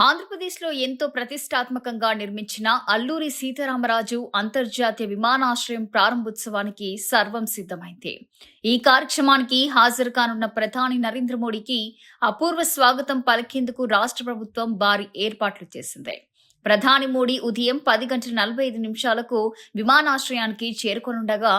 ఆంధ్రప్రదేశ్లో ఎంతో ప్రతిష్టాత్మకంగా నిర్మించిన అల్లూరి సీతారామరాజు అంతర్జాతీయ విమానాశ్రయం ప్రారంభోత్సవానికి సర్వం సిద్ధమైంది. ఈ కార్యక్రమానికి హాజరు కానున్న ప్రధాని నరేంద్ర మోడీకి అపూర్వ స్వాగతం పలికేందుకు రాష్ట్ర ప్రభుత్వం భారీ ఏర్పాట్లు చేసింది. ప్రధాని మోడీ ఉదయం 10:45 విమానాశ్రయానికి చేరుకొనుండగా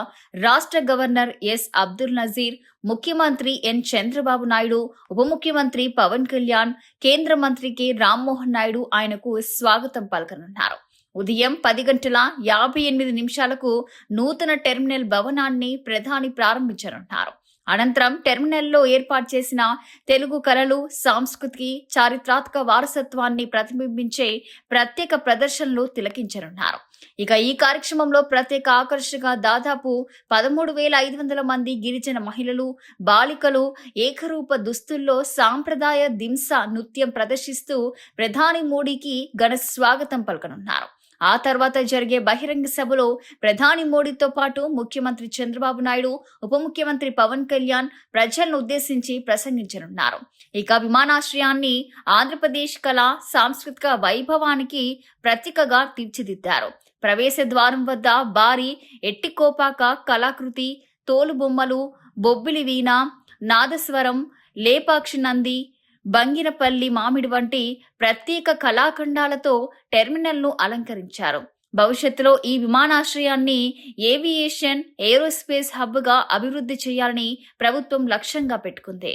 రాష్ట్ర గవర్నర్ ఎస్ అబ్దుల్ నజీర్, ముఖ్యమంత్రి ఎన్ చంద్రబాబు నాయుడు, ఉప ముఖ్యమంత్రి పవన్ కళ్యాణ్, కేంద్ర మంత్రి కె రామ్మోహన్ నాయుడు ఆయనకు స్వాగతం పలకనున్నారు. ఉదయం 10:58 నూతన టెర్మినల్ భవనాన్ని ప్రధాని ప్రారంభించనున్నారు. అనంతరం టెర్మినల్లో ఏర్పాటు చేసిన తెలుగు కళలు, సంస్కృతి, చారిత్రాత్మక వారసత్వాన్ని ప్రతిబింబించే ప్రత్యేక ప్రదర్శనలు తిలకించనున్నారు. ఇక ఈ కార్యక్రమంలో ప్రత్యేక ఆకర్షణగా దాదాపు 13,500 మంది గిరిజన మహిళలు, బాలికలు ఏకరూప దుస్తుల్లో సాంప్రదాయ దింసా నృత్యం ప్రదర్శిస్తూ ప్రధాని మోడీకి ఘన స్వాగతం పలకనున్నారు. ఆ తర్వాత జరిగే బహిరంగ సభలో ప్రధాని మోడీతో పాటు ముఖ్యమంత్రి చంద్రబాబు నాయుడు, ఉప ముఖ్యమంత్రి పవన్ కళ్యాణ్ ప్రజలను ఉద్దేశించి ప్రసంగించనున్నారు. ఇక విమానాశ్రయాన్ని ఆంధ్రప్రదేశ్ కళా సాంస్కృతిక వైభవానికి ప్రతీకగా తీర్చిదిద్దారు. ప్రవేశ ద్వారం వద్ద భారీ ఎట్టికోపాక కళాకృతి, తోలుబొమ్మలు, బొబ్బిలి వీణ, నాదస్వరం, లేపాక్షి నంది, బంగినపల్లి మామిడి వంటి ప్రత్యేక కళాఖండాలతో టెర్మినల్ను అలంకరించారు. భవిష్యత్తులో ఈ విమానాశ్రయాన్ని ఏవియేషన్, ఏరోస్పేస్ హబ్గా అభివృద్ధి చేయాలని ప్రభుత్వం లక్ష్యంగా పెట్టుకుంది.